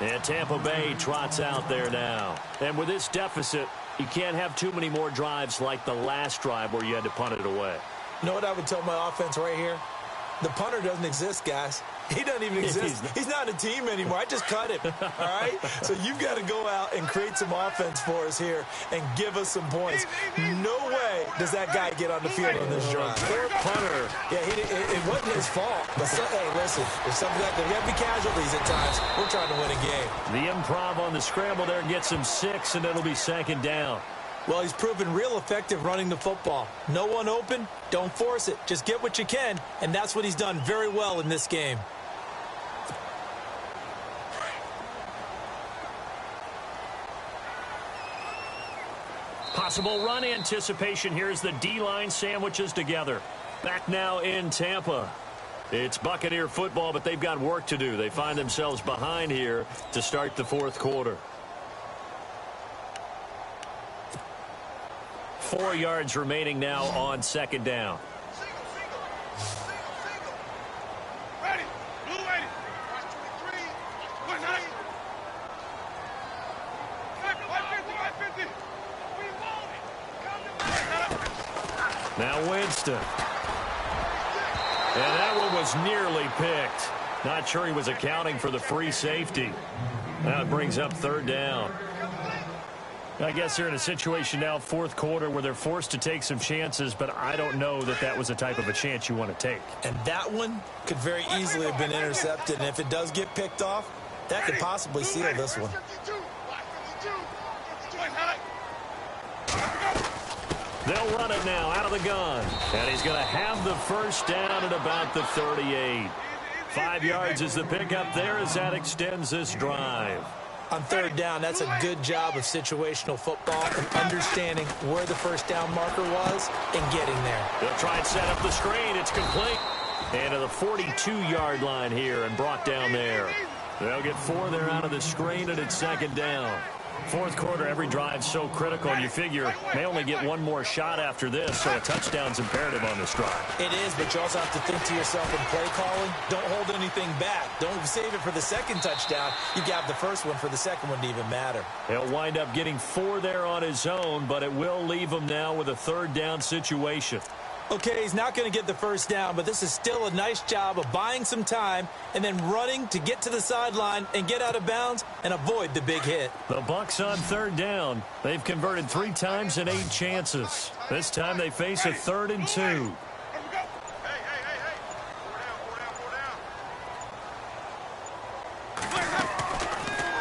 And Tampa Bay trots out there now. And with this deficit, you can't have too many more drives like the last drive where you had to punt it away. You know what I would tell my offense right here? The punter doesn't exist, guys. He doesn't even exist. He's not a team anymore. I just cut him, all right? So you've got to go out and create some offense for us here and give us some points. No way does that guy get on the field on this drive. Poor punter. Yeah, it wasn't his fault. But, hey, listen, if something like that, we have to be casualties at times. We're trying to win a game. The improv on the scramble there gets him 6, and it'll be second down. Well, he's proven real effective running the football. No one open, don't force it. Just get what you can, and that's what he's done very well in this game. Possible run anticipation here as the D-line sandwiches together. Back now in Tampa. It's Buccaneer football, but they've got work to do. They find themselves behind here to start the fourth quarter. 4 yards remaining now on second down. Ready. Blue 80. Watch 23. Watch 9. 550. Now Winston. And that one was nearly picked. Not sure he was accounting for the free safety. Now it brings up third down. I guess they're in a situation now, fourth quarter, where they're forced to take some chances, but I don't know that that was the type of a chance you want to take. And that one could very easily have been intercepted, and if it does get picked off, that could possibly seal this one. They'll run it now out of the gun, and he's going to have the first down at about the 38. 5 yards is the pickup there as that extends this drive. On third down, that's a good job of situational football and understanding where the first down marker was and getting there. They'll try and set up the screen. It's complete. And to the 42-yard line here and brought down there. They'll get 4 there out of the screen, and it's second down. Fourth quarter, every drive's so critical, and you figure may only get one more shot after this, so a touchdown's imperative on this drive. It is, but you also have to think to yourself in play calling, don't hold anything back. Don't save it for the second touchdown. You got the first one for the second one to even matter. He'll wind up getting 4 there on his own, but it will leave him now with a third down situation. Okay, he's not going to get the first down, but this is still a nice job of buying some time and then running to get to the sideline and get out of bounds and avoid the big hit. The Bucs on third down. They've converted 3 times in 8 chances. This time they face a 3rd and 2.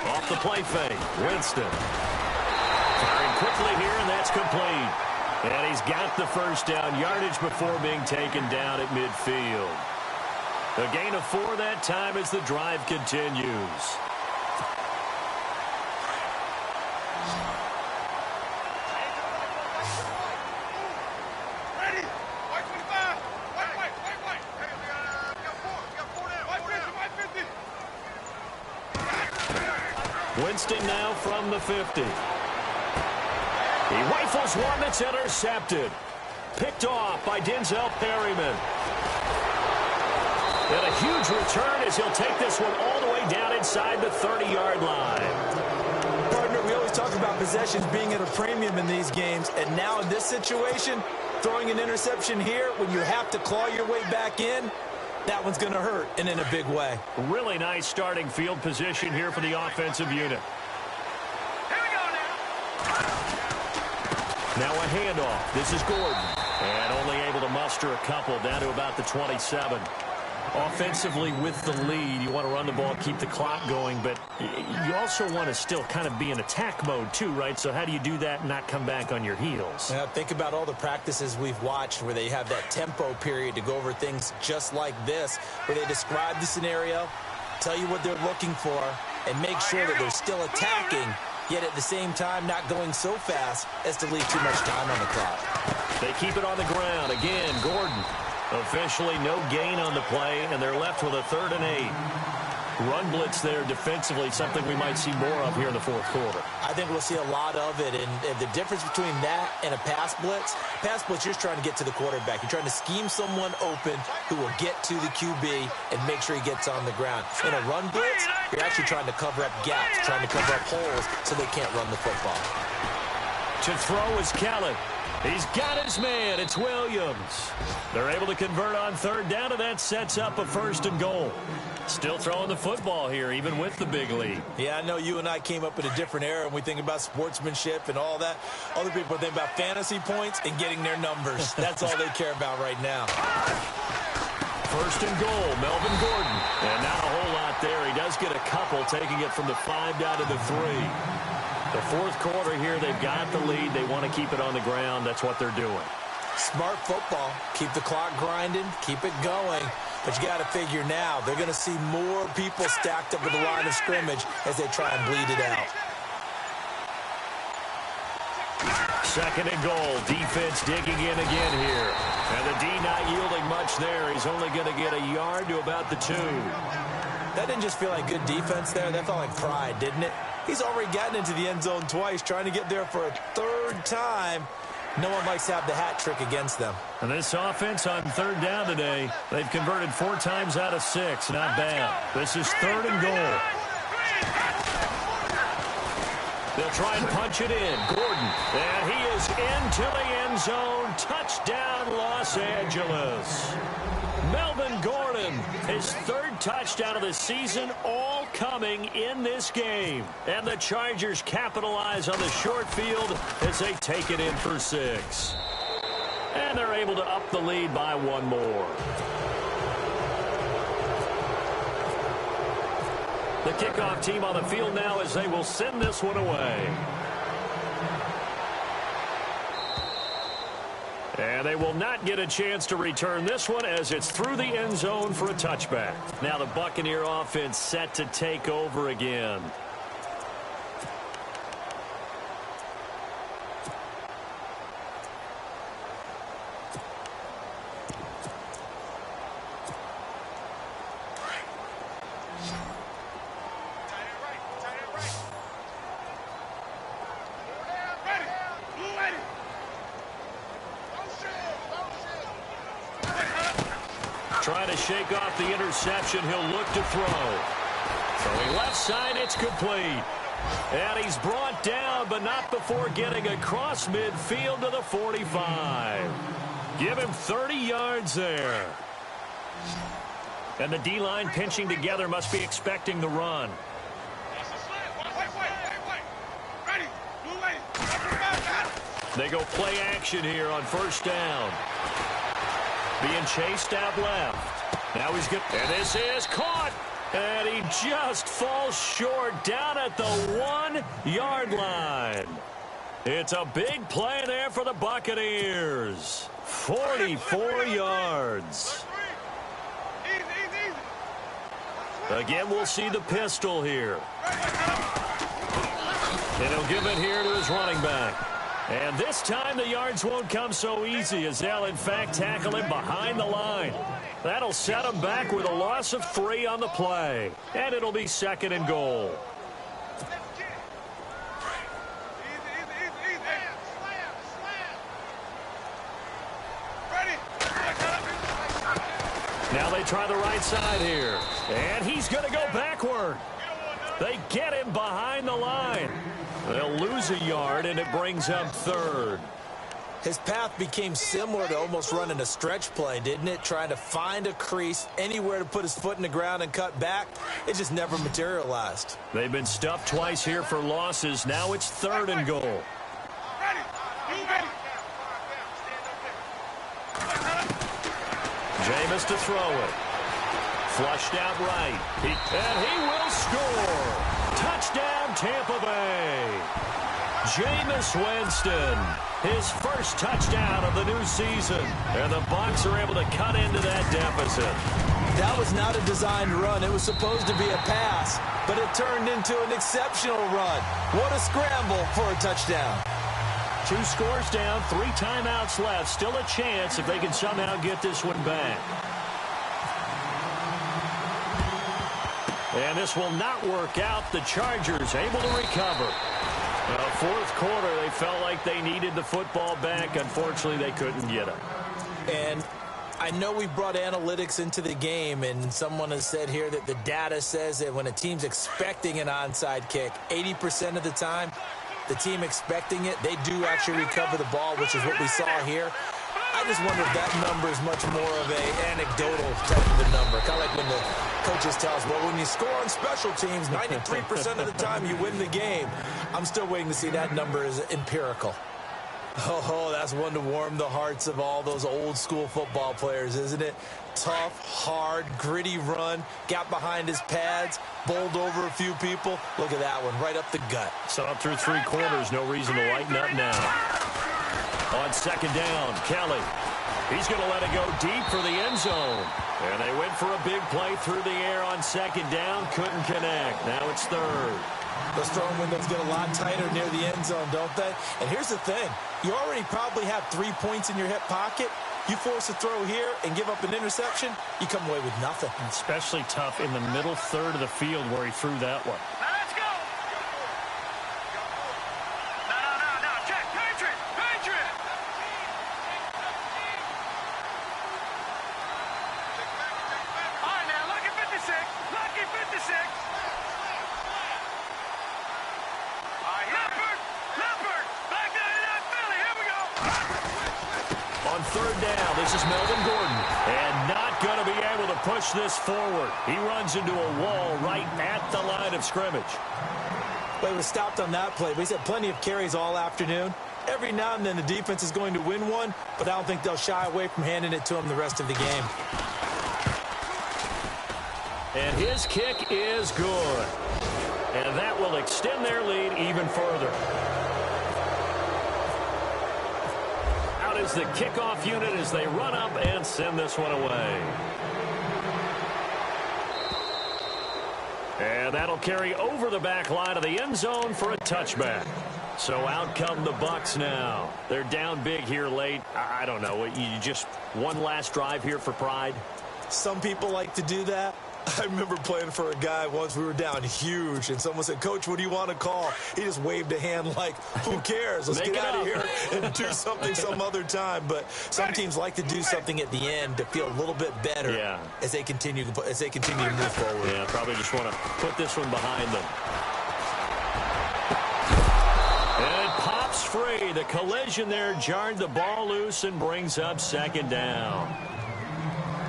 Off the play fake, Winston. Firing quickly here, and that's complete. And he's got the first down, yardage before being taken down at midfield. A gain of 4 that time as the drive continues. Ready. White 25. White. Hey, we got 4. We got 4 down. White 50. Winston now from the 50. He rifles one that's intercepted. Picked off by Denzel Perryman. And a huge return as he'll take this one all the way down inside the 30-yard line. Partner, we always talk about possessions being at a premium in these games, and now in this situation, throwing an interception here when you have to claw your way back in, that one's going to hurt, and in a big way. Really nice starting field position here for the offensive unit. Here we go now. Now a handoff. This is Gordon. And only able to muster a couple down to about the 27. Offensively with the lead, you want to run the ball, keep the clock going, but you also want to still kind of be in attack mode too, right? So how do you do that and not come back on your heels? Yeah, think about all the practices we've watched where they have that tempo period to go over things just like this, where they describe the scenario, tell you what they're looking for, and make sure that they're still attacking, yet at the same time not going so fast as to leave too much time on the clock. They keep it on the ground. Again, Gordon. Officially no gain on the play, and they're left with a 3rd and 8. Run blitz there defensively, something we might see more of here in the fourth quarter. I think we'll see a lot of it, and the difference between that and a pass blitz, you're just trying to get to the quarterback. You're trying to scheme someone open who will get to the QB and make sure he gets on the ground. In a run blitz, you're actually trying to cover up gaps, trying to cover up holes so they can't run the football. To throw is Kellen. He's got his man. It's Williams. They're able to convert on 3rd down, and that sets up a 1st and goal. Still throwing the football here, even with the big lead. Yeah, I know you and I came up in a different era, and we think about sportsmanship and all that. Other people think about fantasy points and getting their numbers. That's all they care about right now. 1st and goal, Melvin Gordon. And not a whole lot there. He does get a couple, taking it from the 5 down to the 3. The fourth quarter here, they've got the lead. They want to keep it on the ground. That's what they're doing. Smart football. Keep the clock grinding. Keep it going. But you got to figure now, they're going to see more people stacked up at the line of scrimmage as they try and bleed it out. 2nd and goal. Defense digging in again here. And the D not yielding much there. He's only going to get a yard to about the 2. That didn't just feel like good defense there. That felt like pride, didn't it? He's already gotten into the end zone twice, trying to get there for a 3rd time. No one likes to have the hat trick against them. And this offense on 3rd down today, they've converted 4 times out of 6. Not bad. This is 3rd and goal. They'll try and punch it in. Gordon, and he is into the end zone. Touchdown, Los Angeles. Melvin Gordon, his 3rd touchdown of the season, all coming in this game. And the Chargers capitalize on the short field as they take it in for 6. And they're able to up the lead by 1 more. The kickoff team on the field now as they will send this one away. And they will not get a chance to return this one as it's through the end zone for a touchback. Now the Buccaneer offense set to take over again. Trying to shake off the interception. He'll look to throw. Throwing left side, it's complete. And he's brought down, but not before getting across midfield to the 45. Give him 30 yards there. And the D-line pinching together must be expecting the run. They go play action here on 1st down. Being chased out left. Now he's good. And this is caught. And he just falls short down at the 1-yard line. It's a big play there for the Buccaneers. 44 yards. Again, we'll see the pistol here. And he'll give it here to his running back. And this time the yards won't come so easy as they'll, in fact, tackle him behind the line. That'll set him back with a loss of 3 on the play. And it'll be 2nd and goal. Now they try the right side here. And he's going to go backward. They get him behind the line. They'll lose a yard, and it brings up third. His path became similar to almost running a stretch play, didn't it? Trying to find a crease, anywhere to put his foot in the ground and cut back. It just never materialized. They've been stuffed twice here for losses. Now it's third and goal. Jameis to throw it. Flushed out right. And he will score. Touchdown, Tampa Bay. Jameis Winston, his first touchdown of the new season. And the Bucs are able to cut into that deficit. That was not a designed run. It was supposed to be a pass, but it turned into an exceptional run. What a scramble for a touchdown. 2 scores down, 3 timeouts left. Still a chance if they can somehow get this one back. And this will not work out. The Chargers able to recover. Fourth quarter, they felt like they needed the football back. Unfortunately, they couldn't get it. And I know we brought analytics into the game, and someone has said here that the data says that when a team's expecting an onside kick, 80% of the time, the team expecting it, they do actually recover the ball, which is what we saw here. I just wonder if that number is much more of an anecdotal type of a number. Kind of like when the coaches tell us, well, when you score on special teams, 93% of the time you win the game. I'm still waiting to see that number is empirical. Oh, that's one to warm the hearts of all those old school football players, isn't it? Tough, hard, gritty run, got behind his pads, bowled over a few people. Look at that one, right up the gut. So up through 3 quarters, no reason to lighten up now. On second down, Kelly. He's going to let it go deep for the end zone. And they went for a big play through the air on second down. Couldn't connect. Now it's third. Those throwing windows get a lot tighter near the end zone, don't they? And here's the thing. You already probably have 3 points in your hip pocket. You force a throw here and give up an interception, you come away with nothing. Especially tough in the middle third of the field where he threw that one. Let's go. No. Check. Patriot. All right, now, lucky 56. Lucky 56. Leopard. Back down to that Philly. Here we go. On third down, this is Melvin Gordon. And not going to be able to push this forward. He runs into a wall right at the line of scrimmage. Well, he was stopped on that play, but he's had plenty of carries all afternoon. Every now and then the defense is going to win one, but I don't think they'll shy away from handing it to him the rest of the game. And his kick is good. And that will extend their lead even further. Out is the kickoff unit as they run up and send this one away. And that'll carry over the back line of the end zone for a touchback. So out come the Bucs now. They're down big here late. I don't know. You just one last drive here for pride? Some people like to do that. I remember playing for a guy once. We were down huge, and someone said, "Coach, what do you want to call?" He just waved a hand like, "Who cares? Let's get out of here and do something some other time." But some teams like to do something at the end to feel a little bit better as they continue to move forward. Yeah, probably just want to put this one behind them. And it pops free. The collision there jarred the ball loose and brings up second down.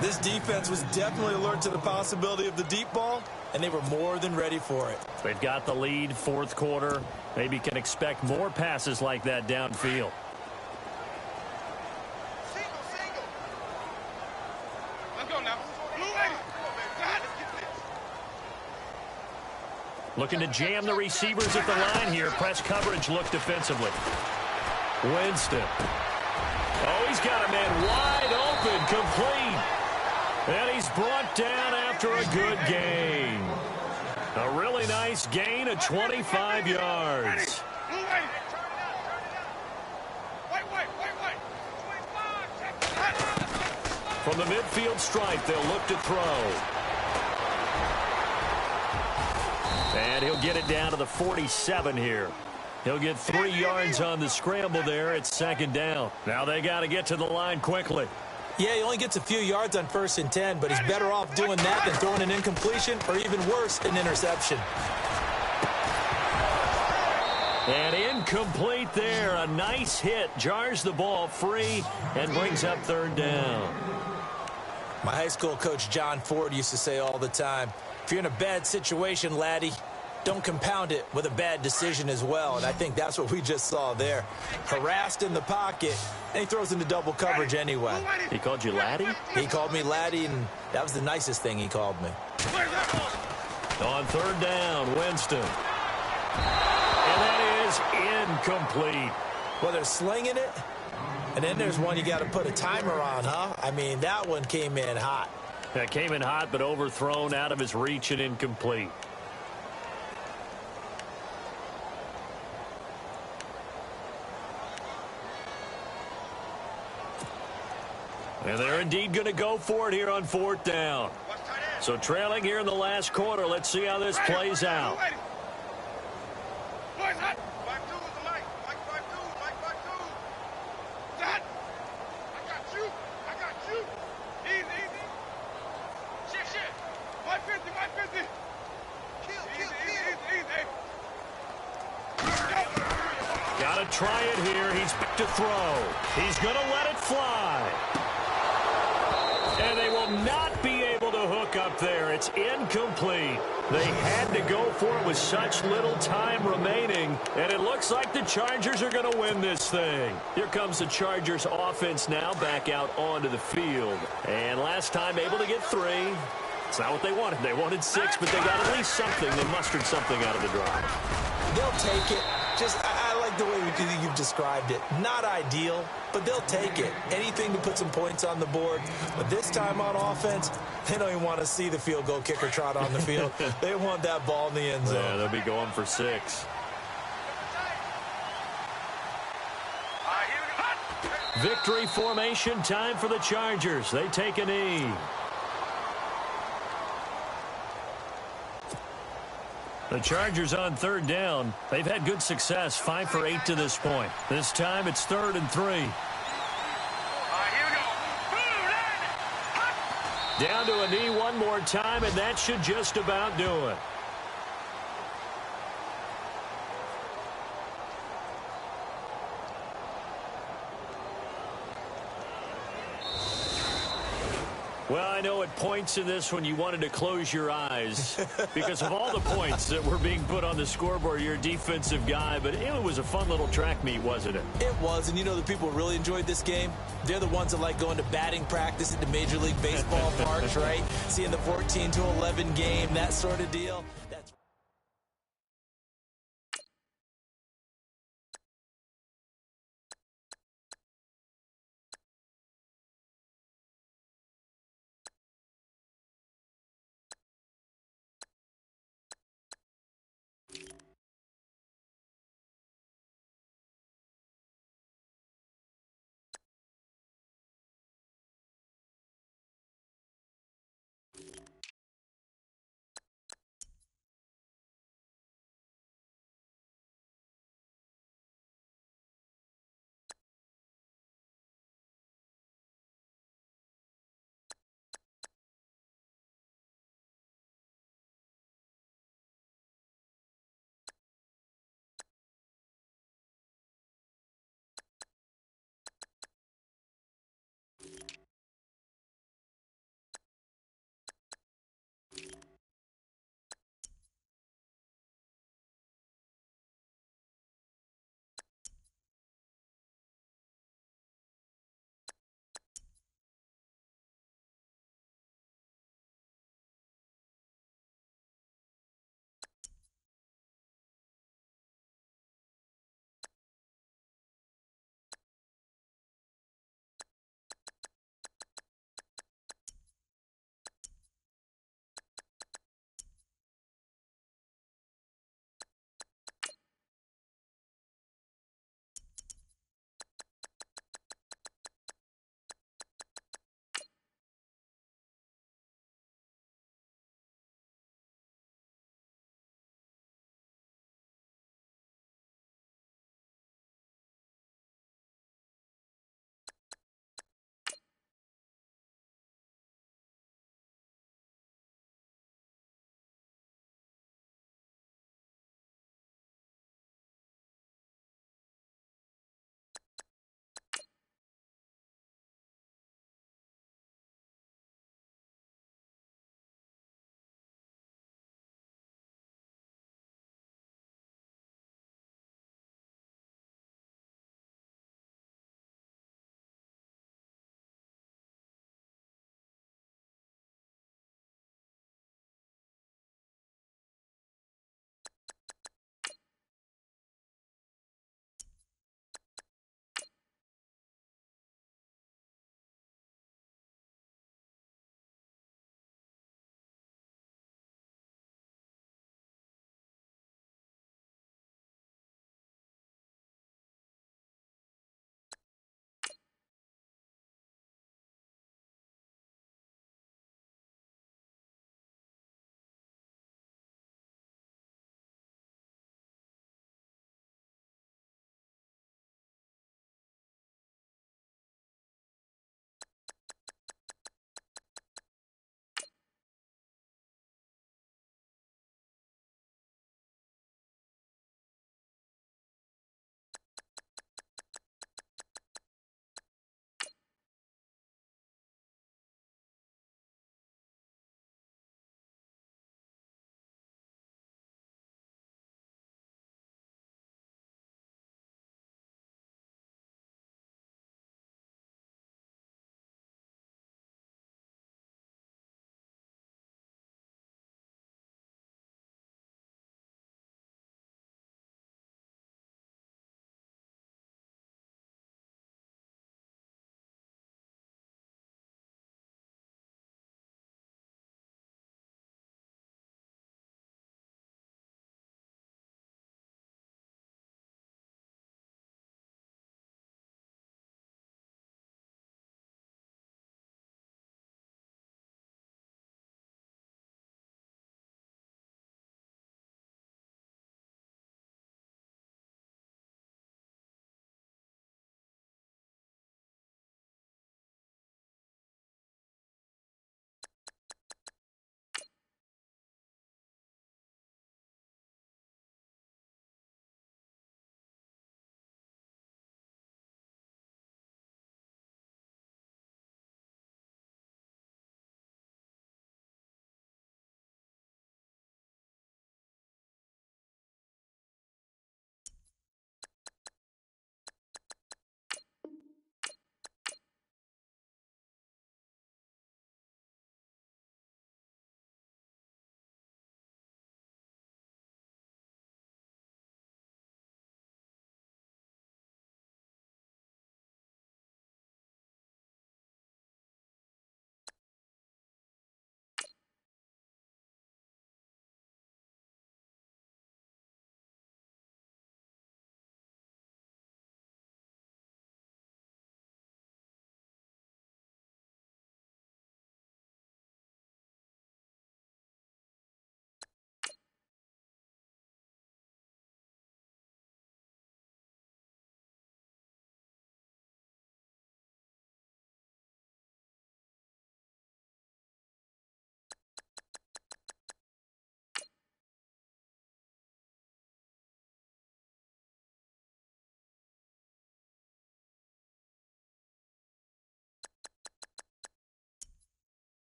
This defense was definitely alert to the possibility of the deep ball, and they were more than ready for it. They've got the lead, fourth quarter. Maybe can expect more passes like that downfield. Single. Let's go now. Let's get this. Looking to jam the receivers at the line here. Press coverage look defensively. Winston. Oh, he's got a man wide open, complete. And he's brought down after a good gain. A really nice gain of 25 yards. From the midfield stripe, they'll look to throw. And he'll get it down to the 47 here. He'll get 3 yards on the scramble there at second down. Now they got to get to the line quickly. Yeah, he only gets a few yards on 1st and 10, but he's better off doing that than throwing an incompletion or even worse, an interception. And incomplete there. A nice hit. Jars the ball free and brings up 3rd down. My high school coach, John Ford, used to say all the time, if you're in a bad situation, laddie, don't compound it with a bad decision as well. And I think that's what we just saw there. Harassed in the pocket, and he throws into double coverage anyway. He called you laddie? He called me laddie, and that was the nicest thing he called me. On 3rd down, Winston. And that is incomplete. Well, they're slinging it, and then there's one you got to put a timer on, huh? I mean, that one came in hot. That came in hot, but overthrown, out of his reach and incomplete. And they're indeed going to go for it here on 4th down. So trailing here in the last quarter. Let's see how this plays out. Got to try it here. He's back to throw. He's going to let it fly. And they will not be able to hook up there. It's incomplete. They had to go for it with such little time remaining. And it looks like the Chargers are going to win this thing. Here comes the Chargers offense now back out onto the field. And last time able to get 3. It's not what they wanted. They wanted 6, but they got at least something. They mustered something out of the drive. They'll take it. I like the way you've described it. Not ideal, but they'll take it. Anything to put some points on the board. But this time on offense, they don't even want to see the field goal kicker trot on the field. They want that ball in the end zone. Yeah, they'll be going for 6. Victory formation time for the Chargers. They take a knee. The Chargers on 3rd down. They've had good success, 5 for 8 to this point. This time it's 3rd and 3. Down to a knee one more time, and that should just about do it. Well, I know at points in this one you wanted to close your eyes because of all the points that were being put on the scoreboard. You're a defensive guy, but it was a fun little track meet, wasn't it? It was, and you know the people who really enjoyed this game? They're the ones that like going to batting practice at the Major League Baseball parks, right? Seeing the 14-11 game, that sort of deal.